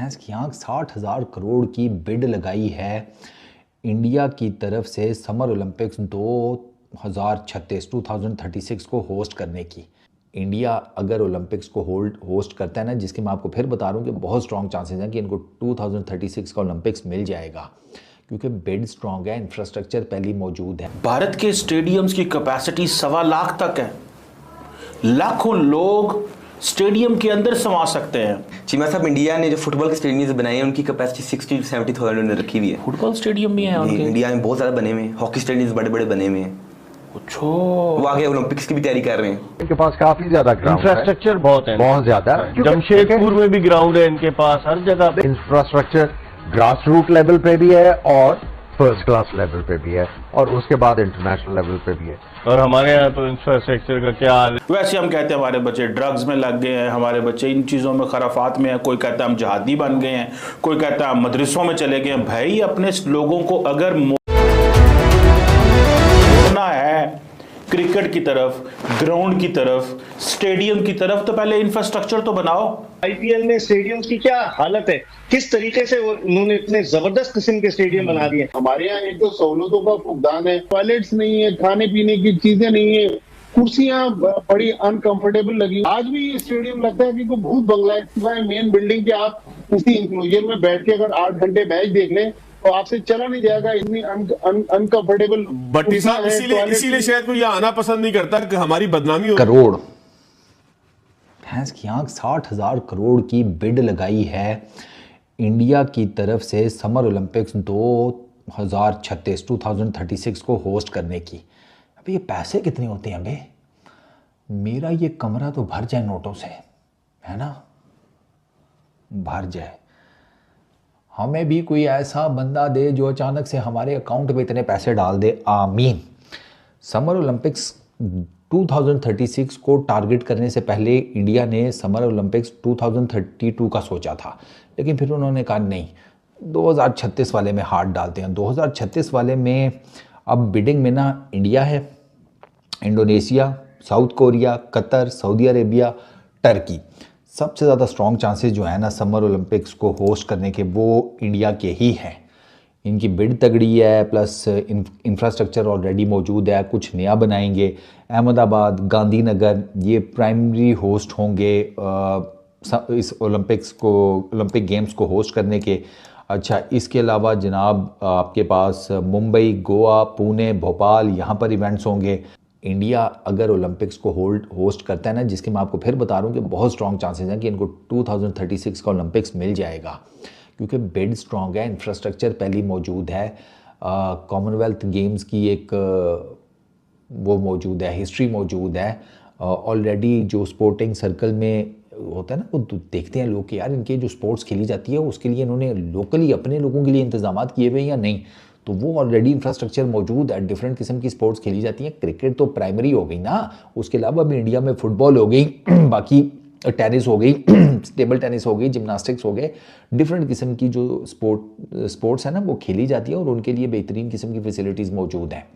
भैंस की आँख 60,000 करोड़ की बिड लगाई है इंडिया की तरफ से समर ओलंपिक्स 2036 को होस्ट करने की। इंडिया अगर ओलंपिक्स को होस्ट करता है ना, जिसके मैं आपको फिर बता रहा हूँ कि बहुत स्ट्रॉन्ग चांसेस हैं कि इनको 2036 का ओलंपिक्स मिल जाएगा, क्योंकि बिड स्ट्रॉन्ग है, इंफ्रास्ट्रक्चर पहले मौजूद है। भारत के स्टेडियम्स की कैपेसिटी 1.25 लाख तक है। लाखों लोग स्टेडियम के अंदर समा सकते हैं। चीमा साहब, इंडिया ने जो फुटबॉल के स्टेडियम्स बनाए हैं उनकी कैपेसिटी 60 to 70,000 ने रखी हुई है। फुटबॉल स्टेडियम भी है उनके? इंडिया में बहुत ज्यादा बने हुए हैं, हॉकी स्टेडियम्स बड़े बड़े बने हुए हैं। अच्छा, वो आगे ओलंपिक्स की भी तैयारी कर रहे हैं। इनके पास काफी ज्यादा इंफ्रास्ट्रक्चर बहुत है, बहुत ज्यादा। जमशेदपुर में भी ग्राउंड है इनके पास, हर जगह इंफ्रास्ट्रक्चर ग्रास रूट लेवल पे भी है और फर्स्ट क्लास लेवल पे भी है और उसके बाद इंटरनेशनल लेवल पे भी है। और हमारे यहाँ तो इंफ्रास्ट्रक्चर का क्या हाल है। वैसे हम कहते हैं हमारे बच्चे ड्रग्स में लग गए हैं, हमारे बच्चे इन चीज़ों में खराफात में हैं, कोई कहता है हम जहादी बन गए हैं, कोई कहता है हम मदरसों में चले गए हैं। भाई, अपने लोगों को अगर मोड़ना है क्रिकेट की तरफ, ग्राउंड की तरफ, स्टेडियम की तरफ, तो पहले इंफ्रास्ट्रक्चर तो बनाओ। आईपीएल में स्टेडियम की क्या हालत है, किस तरीके से उन्होंने इतने जबरदस्त किस्म के स्टेडियम बना दिए। हमारे यहाँ एक तो सहूलतों का फुकदान है, टॉयलेट्स नहीं है, खाने पीने की चीजें नहीं है, कुर्सियां बड़ी अनकंफर्टेबल लगी। आज भी ये स्टेडियम लगता है कि कोई भूत बंगला है। मेन बिल्डिंग के आप उसी इंक्लोजर में बैठ के अगर 8 घंटे मैच देख लें तो आपसे चला नहीं जाएगा, इतनी अनकंफर्टेबल। भट्टी साहब, इसीलिए शायद कोई यहाँ आना पसंद नहीं करता कि हमारी बदनामी हो। करोड़ भैंस की आँख 60,000 करोड़ की बिड लगाई है इंडिया की तरफ से समर ओलंपिक्स 2036 को होस्ट करने की। अबे ये पैसे कितने होते हैं? अबे मेरा ये कमरा तो भर जाए नोटों से, है ना, भर जाए। हमें भी कोई ऐसा बंदा दे जो अचानक से हमारे अकाउंट में इतने पैसे डाल दे, आमीन। समर ओलंपिक्स 2036 को टारगेट करने से पहले इंडिया ने समर ओलंपिक्स 2032 का सोचा था, लेकिन फिर उन्होंने कहा नहीं, 2036 वाले में हाथ डालते हैं। 2036 वाले में अब बिडिंग में ना इंडिया है, Indonesia, south Korea, Qatar, Saudi Arabia, Turkey. सबसे ज़्यादा स्ट्रॉन्ग चांसेस जो है ना समर ओलंपिक्स को होस्ट करने के, वो इंडिया के ही हैं। इनकी बिड तगड़ी है, प्लस इंफ्रास्ट्रक्चर ऑलरेडी मौजूद है, कुछ नया बनाएंगे। अहमदाबाद, गांधीनगर ये प्राइमरी होस्ट होंगे इस ओलंपिक गेम्स को होस्ट करने के। अच्छा, इसके अलावा जनाब आपके पास मुंबई, गोवा, पुणे, भोपाल, यहाँ पर इवेंट्स होंगे। इंडिया अगर ओलंपिक्स को होस्ट करता है ना, जिसके मैं आपको फिर बता रहा हूँ कि बहुत स्ट्रॉन्ग चांसेस हैं कि इनको 2036 का ओलंपिक्स मिल जाएगा, क्योंकि बिड स्ट्रॉन्ग है, इंफ्रास्ट्रक्चर पहले मौजूद है। कॉमनवेल्थ गेम्स की एक वो मौजूद है, हिस्ट्री मौजूद है ऑलरेडी। जो स्पोर्टिंग सर्कल में होता है ना, वो देखते हैं लोग कि यार इनके जो स्पोर्ट्स खेली जाती है उसके लिए इन्होंने लोकली अपने लोगों के लिए इंतजाम किए हुए या नहीं, तो वो ऑलरेडी इंफ्रास्ट्रक्चर मौजूद है। डिफरेंट किस्म की स्पोर्ट्स खेली जाती हैं। क्रिकेट तो प्राइमरी हो गई ना, उसके अलावा अभी इंडिया में फुटबॉल हो गई, बाकी टेनिस हो गई, टेबल टेनिस हो गई, जिम्नास्टिक्स हो गए। डिफरेंट किस्म की जो स्पोर्ट्स है ना वो खेली जाती है और उनके लिए बेहतरीन किस्म की फैसिलिटीज़ मौजूद हैं।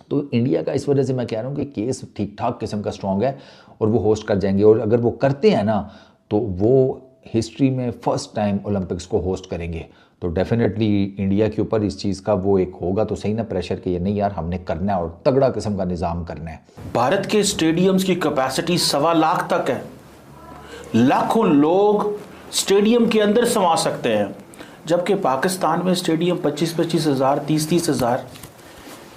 तो इंडिया का इस वजह से मैं कह रहा हूँ कि केस ठीक ठाक किस्म का स्ट्रॉन्ग है और वो होस्ट कर जाएंगे। और अगर वो करते हैं ना तो वो हिस्ट्री में फर्स्ट टाइम ओलंपिक्स को होस्ट करेंगे। तो डेफिनेटली इंडिया के ऊपर इस चीज़ का वो एक होगा तो सही ना प्रेशर कि ये नहीं यार हमने करना है और तगड़ा किस्म का निज़ाम करना है। भारत के स्टेडियम्स की कैपेसिटी 1.25 लाख तक है। लाखों लोग स्टेडियम के अंदर समा सकते हैं, जबकि पाकिस्तान में स्टेडियम 25-25 हज़ार, 30-30 हज़ार।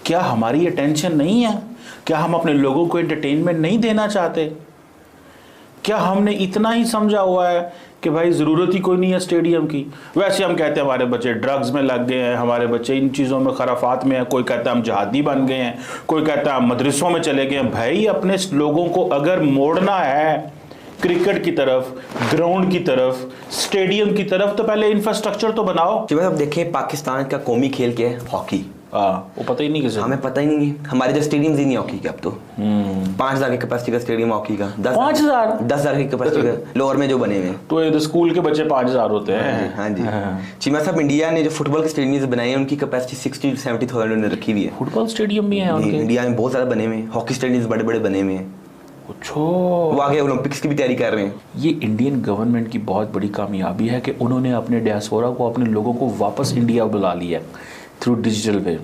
क्या हमारी अटेंशन नहीं है? क्या हम अपने लोगों को एंटरटेनमेंट नहीं देना चाहते? क्या हमने इतना ही समझा हुआ है कि भाई ज़रूरत ही कोई नहीं है स्टेडियम की? वैसे हम कहते हैं हमारे बच्चे ड्रग्स में लग गए हैं, हमारे बच्चे इन चीज़ों में खराफात में हैं, कोई कहता है हम जहादी बन गए हैं, कोई कहता है हम मदरसों में चले गए हैं। भाई, अपने लोगों को अगर मोड़ना है क्रिकेट की तरफ, ग्राउंड की तरफ, स्टेडियम की तरफ, तो पहले इंफ्रास्ट्रक्चर तो बनाओ। जब आप देखें पाकिस्तान का कौमी खेल क्या है, हॉकी। वो पता ही नहीं किसी, हमें पता ही नहीं है। हमारे जो स्टेडियम ही नहीं हॉकी के, अब तो 5,000 की कैपेसिटी का स्टेडियम हॉकी का, 10,000 की कैपेसिटी का लोअर में जो बने हुए हैं। तो ये स्कूल के बच्चे 5,000 होते हैं। हाँ जी। चीमा साहब, इंडिया ने जो फुटबॉल के स्टेडियम्स बनाए हैं उनकी कैपेसिटी 60 to 70,000 ने रखी हुई है। फुटबॉल स्टेडियम भी है उनके? इंडिया में बहुत ज्यादा बने हुए हैं, हॉकी स्टेडियम्स बड़े बड़े बने हुए हैं। वो आगे ओलंपिक्स की भी तैयारी कर रहे हैं। ये इंडियन गवर्नमेंट की बहुत बड़ी कामयाबी है कि उन्होंने अपने डियास्पोरा को, अपने लोगों को वापस इंडिया बुला लिया थ्रू डिजिटल वे।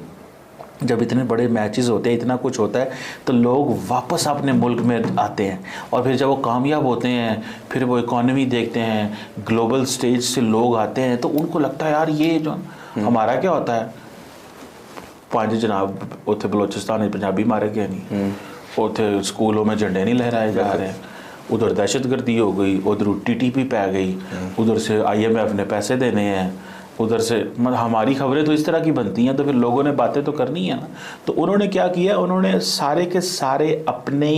जब इतने बड़े मैचेस होते हैं, इतना कुछ होता है, तो लोग वापस अपने मुल्क में आते हैं और फिर जब वो कामयाब होते हैं, फिर वो इकॉनमी देखते हैं, ग्लोबल स्टेज से लोग आते हैं, तो उनको लगता है यार ये जो हमारा क्या होता है, 5 जनाब उत्थे बलोचिस्तान पंजाबी मारे गए नहीं, उत्थे स्कूलों में झंडे नहीं लहराए जा रहे, उधर दहशतगर्दी हो गई, उधर TTP पै गई, उधर से IMF ने पैसे देने हैं, उधर से मतलब हमारी खबरें तो इस तरह की बनती हैं, तो फिर लोगों ने बातें तो करनी है ना। तो उन्होंने क्या किया, उन्होंने सारे के सारे अपने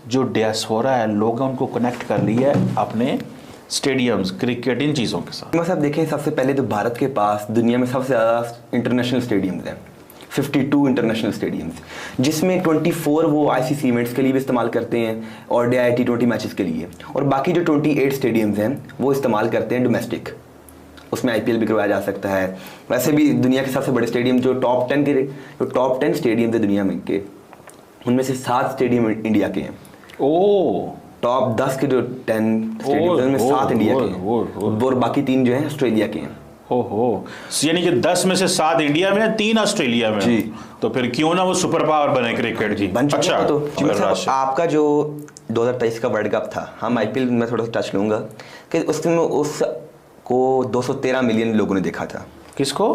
जो डियास्पोरा है लोग हैं उनको कनेक्ट कर लिया है अपने स्टेडियम्स, क्रिकेट, इन चीज़ों के साथ। बस आप देखें, सबसे पहले तो भारत के पास दुनिया में सबसे ज़्यादा इंटरनेशनल स्टेडियम्स हैं, 52 इंटरनेशनल स्टेडियम्स, जिसमें 24 वो ICC इवेंट्स के लिए भी इस्तेमाल करते हैं और T20 मैचेस के लिए, और बाकी जो 28 स्टेडियम्स हैं वो इस्तेमाल करते हैं डोमेस्टिक, उसमें IPL भी करवाया जा सकता है। वैसे भी दुनिया के सबसे बड़े स्टेडियम जो टॉप 10 स्टेडियम है दुनिया में के, उनमें से 7 स्टेडियम इंडिया के हैं। टॉप 10 के जो 10 स्टेडियम उनमें 7 इंडिया के हैं और बाकी 3 जो हैं ऑस्ट्रेलिया के हैं। यानी कि 10 में से 7 इंडिया में है, 3 ऑस्ट्रेलिया में जी। तो फिर क्यों ना वो सुपर पावर बने क्रिकेट जी, बन चुका है। तो आपका जो 2023 का वर्ल्ड कप था, हम IPL में थोड़ा सा टच लूंगा कि उसमें उसको 213 मिलियन लोगों ने देखा था। किसको?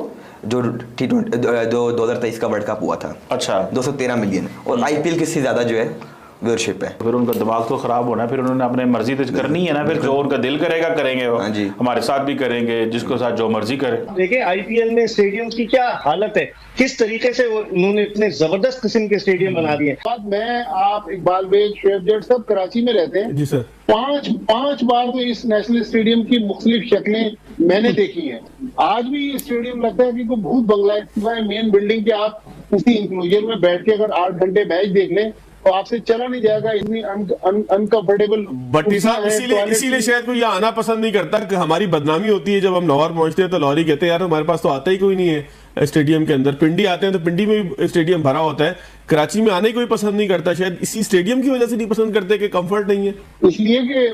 जो T20 2023 का वर्ल्ड कप हुआ था, अच्छा 213 मिलियन, और IPL किससे ज्यादा जो है व्यूअरशिप है। फिर उनका दिमाग तो खराब होना, फिर उन्होंने अपने मर्जी तो करनी है ना, फिर जो उनका दिल करेगा करेंगे वो, हमारे साथ भी करेंगे, जिसको साथ जो मर्जी करे। देखिए IPL में स्टेडियम की क्या हालत है, किस तरीके से उन्होंने इतने जबरदस्त किस्म के स्टेडियम बना दिए। मैं, आप, इकबाल बेग, शुएब जट सब कराची में रहते हैं जी सर। 5 बार तो इस नेशनल स्टेडियम की मुख्तलिफ शक्लें मैंने देखी हैं। आज भी स्टेडियम लगता है कि कोई भूत बंगला है, मेन बिल्डिंग के आप किसी इंक्लोजर में बैठ के अगर 8 घंटे मैच देख लें तो आपसे चला नहीं जाएगा, इतनी अनकंफर्टेबल। भट्टी साहब इसीलिए शायद कोई यहाँ आना पसंद नहीं करता कि हमारी बदनामी होती है। जब हम लाहौर पहुंचते हैं तो लाहौरी कहते हैं यार हमारे पास तो आता ही कोई नहीं है स्टेडियम के अंदर। पिंडी आते हैं तो पिंडी में भी स्टेडियम भरा होता है, कराची में आने कोई पसंद नहीं करता। शायद इसी स्टेडियम की वजह से नहीं पसंद करते कि कंफर्ट नहीं है, इसलिए कि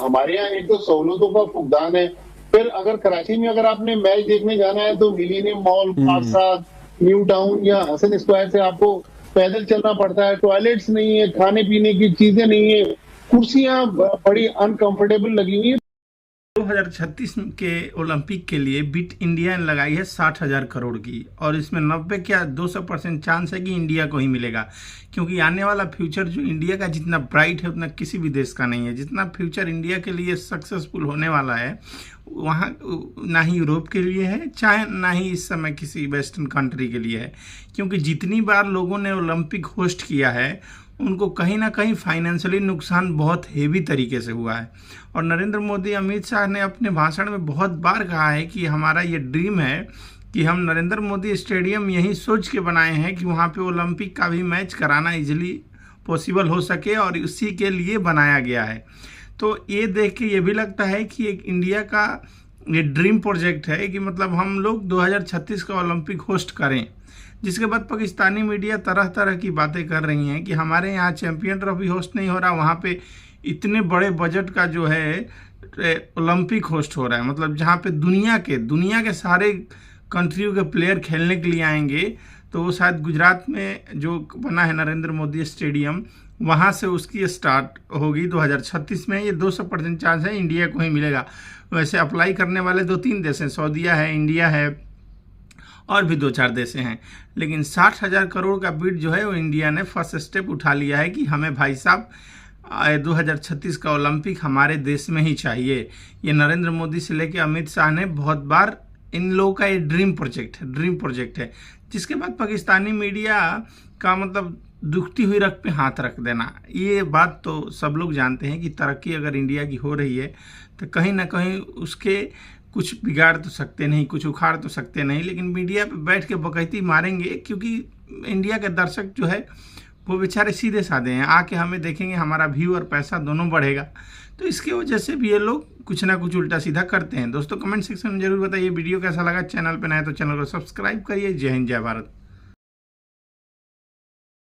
हमारे यहाँ एक तो सहूलतों का फुकदान है। फिर अगर कराची में अगर आपने मैच देखने जाना है तो मिलीनियम मॉल, फारसाद, न्यू टाउन या हसन स्क्वायर से आपको पैदल चलना पड़ता है। टॉयलेट्स नहीं है, खाने पीने की चीजें नहीं है, कुर्सियां बड़ी अनकंफर्टेबल लगी हुई है। 2036 के ओलंपिक के लिए बिट इंडिया ने लगाई है 60,000 करोड़ की, और इसमें 90 क्या 200% चांस है कि इंडिया को ही मिलेगा, क्योंकि आने वाला फ्यूचर जो इंडिया का जितना ब्राइट है उतना किसी भी देश का नहीं है। जितना फ्यूचर इंडिया के लिए सक्सेसफुल होने वाला है वहाँ ना ही यूरोप के लिए है, चाहे ना ही इस समय किसी वेस्टर्न कंट्री के लिए है, क्योंकि जितनी बार लोगों ने ओलंपिक होस्ट किया है उनको कहीं ना कहीं फाइनेंशियली नुकसान बहुत हेवी तरीके से हुआ है। और नरेंद्र मोदी, अमित शाह ने अपने भाषण में बहुत बार कहा है कि हमारा ये ड्रीम है कि हम नरेंद्र मोदी स्टेडियम यही सोच के बनाए हैं कि वहाँ पे ओलंपिक का भी मैच कराना इजीली पॉसिबल हो सके, और उसी के लिए बनाया गया है। तो ये देख के ये भी लगता है कि एक इंडिया का ये ड्रीम प्रोजेक्ट है कि मतलब हम लोग 2036 का ओलंपिक होस्ट करें। जिसके बाद पाकिस्तानी मीडिया तरह तरह की बातें कर रही हैं कि हमारे यहाँ चैंपियन ट्रॉफी होस्ट नहीं हो रहा, वहाँ पे इतने बड़े बजट का जो है ओलंपिक होस्ट हो रहा है। मतलब जहाँ पे दुनिया के सारे कंट्रियों के प्लेयर खेलने के लिए आएंगे, तो वो शायद गुजरात में जो बना है नरेंद्र मोदी स्टेडियम, वहाँ से उसकी स्टार्ट होगी 2036 में। ये 200% चांस है इंडिया को ही मिलेगा। वैसे अप्लाई करने वाले 2-3 देश हैं, सऊदीया है, इंडिया है और भी 2-4 देश हैं, लेकिन 60,000 करोड़ का बिड जो है वो इंडिया ने फर्स्ट स्टेप उठा लिया है कि हमें भाई साहब 2036 का ओलंपिक हमारे देश में ही चाहिए। ये नरेंद्र मोदी से लेके अमित शाह ने बहुत बार, इन लोगों का ये ड्रीम प्रोजेक्ट है। जिसके बाद पाकिस्तानी मीडिया का मतलब दुखती हुई रग पे हाथ रख देना, ये बात तो सब लोग जानते हैं कि तरक्की अगर इंडिया की हो रही है तो कहीं ना कहीं उसके कुछ बिगाड़ तो सकते नहीं, कुछ उखाड़ तो सकते नहीं, लेकिन मीडिया पे बैठ के बकैती मारेंगे, क्योंकि इंडिया के दर्शक जो है वो बेचारे सीधे साधे हैं, आके हमें देखेंगे, हमारा व्यू और पैसा दोनों बढ़ेगा। तो इसकी वजह से भी ये लोग कुछ ना कुछ उल्टा सीधा करते हैं। दोस्तों कमेंट सेक्शन में जरूर बताइए वीडियो कैसा लगा। चैनल पे नए तो चैनल को सब्सक्राइब करिए। जय हिंद, जय भारत।